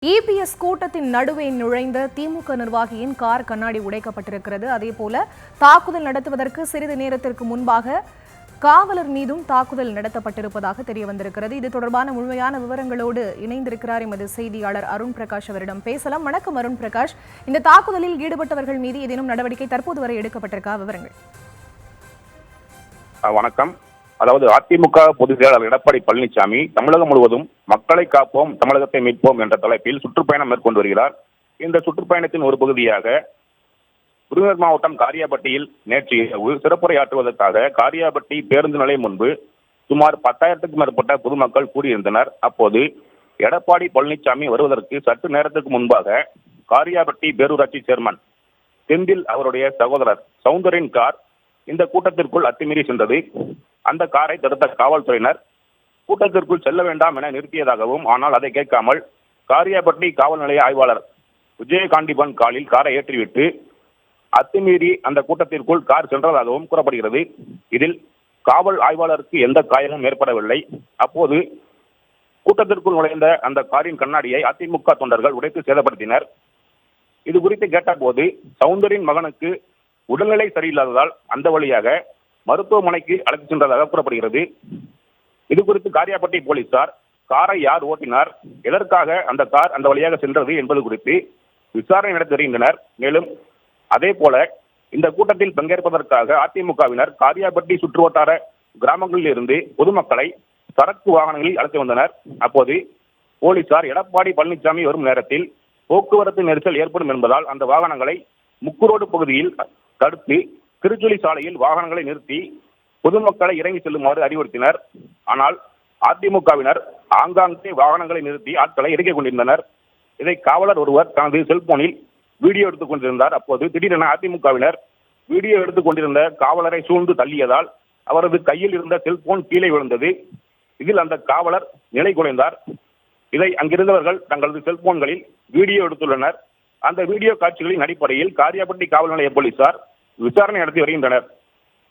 EPS கூட்டத்தின் நடுவே நுழைந்த திமுக நிர்வாகியின் கார் கண்ணாடி உடைக்கப்பட்டிருக்கிறது. அதேபோல தாக்குதல் நடத்துவதற்கு சிறிது நேரத்திற்கு முன்பாக காவலர் மீதும் தாக்குதல் நடத்தப்பட்டிருப்பதாக தெரிய வந்திருக்கிறது. இது தொடர்பான முழுமையான விவரங்களோடு இணைந்திருக்கிறார் எமது செய்தியாளர் அருண் பிரகாஷ். அவரிடம் பேசலாம். வணக்கம் அருண் பிரகாஷ். இந்த தாக்குதலில் ஈடுபட்டவர்கள் மீது ஏதேனும் நடவடிக்கை தற்போது வரை எடுக்கப்பட்டிருக்கா? விவரங்கள். வணக்கம். அதாவது அதிமுக பொதுச் செயலாளர் எடப்பாடி பழனிசாமி தமிழகம் முழுவதும் மக்களை காப்போம், தமிழகத்தை மீட்போம் என்ற தலைப்பில் சுற்றுப்பயணம் மேற்கொண்டு வருகிறார். இந்த சுற்றுப்பயணத்தின் ஒரு பகுதியாக விருதுநகர் மாவட்டம் காரியாபட்டியில் நேற்று இரவு சிறப்புரையாற்றுவதற்காக காரியாபட்டி பேருந்து நிலையம் முன்பு சுமார் 10,000க்கும் மேற்பட்ட பொதுமக்கள் கூடியிருந்தனர். அப்போது எடப்பாடி பழனிசாமி வருவதற்கு சற்று நேரத்துக்கு முன்பாக காரியாபட்டி பேரூராட்சி சேர்மன் செந்தில் அவருடைய சகோதரர் சௌந்தரின் கார் இந்த கூட்டத்திற்குள் அத்துமீறி சென்றது. அந்த காரை தடுத்த காவல்துறையினர் கூட்டத்திற்குள் செல்ல வேண்டாம் என நிறுத்தியதாகவும், ஆனால் அதை கேட்காமல் காரியாபட்டி காவல் நிலைய ஆய்வாளர் விஜயகாண்டிபன் காலில் காரை ஏற்றிவிட்டு அத்துமீறி அந்த கூட்டத்திற்குள் கார் சென்றதாகவும் கூறப்படுகிறது. இதில் காவல் ஆய்வாளருக்கு எந்த காயமும் ஏற்படவில்லை. அப்போது கூட்டத்திற்குள் நுழைந்த அந்த காரின் கண்ணாடியை அதிமுக தொண்டர்கள் உடைத்து சேதப்படுத்தினர். இது குறித்து கேட்டபோது சௌந்தரின் மகனுக்கு உடல்நிலை சரியில்லாததால் அந்த வழியாக மருத்துவமனைக்கு அழைத்து சென்றதாக கூறப்படுகிறது. இது குறித்து காரியாபட்டி போலீசார் காரை யார் ஓட்டினார், எதற்காக அந்த கார் அந்த வழியாக சென்றது என்பது குறித்து விசாரணை நடத்தி வருகின்றனர். மேலும் அதே போல இந்த கூட்டத்தில் பங்கேற்பதற்காக அதிமுகவினர் காரியாபட்டி சுற்றுவட்டார கிராமங்களில் இருந்து பொதுமக்களை சரக்கு வாகனங்களில் அழைத்து வந்தனர். அப்போது போலீசார் எடப்பாடி பழனிசாமி வரும் நேரத்தில் போக்குவரத்து நெரிசல் ஏற்படும் என்பதால் அந்த வாகனங்களை முக்குரோடு பகுதியில் தடுத்து திருச்சுழி சாலையில் வாகனங்களை நிறுத்தி பொதுமக்களை இறங்கி செல்லுமாறு அறிவுறுத்தினர். ஆனால் அதிமுகவினர் ஆங்காங்கே வாகனங்களை நிறுத்தி ஆட்களை இறக்கிக் கொண்டிருந்தனர். இதை காவலர் ஒருவர் தனது செல்போனில் வீடியோ எடுத்துக் கொண்டிருந்தார். அப்போது திடீரென அதிமுகவினர் வீடியோ எடுத்துக் கொண்டிருந்த காவலரை சூழ்ந்து தள்ளியதால் அவரது கையில் இருந்த செல்போன் கீழே விழுந்தது. இதில் அந்த காவலர் நிலை குலைந்தார். இதை அங்கிருந்தவர்கள் தங்களது செல்போன்களில் வீடியோ எடுத்துள்ளனர். அந்த வீடியோ காட்சிகளின் அடிப்படையில் காரியாபட்டி காவல் நிலைய போலீசார் விசாரணை நடத்தி வருகின்றனர்.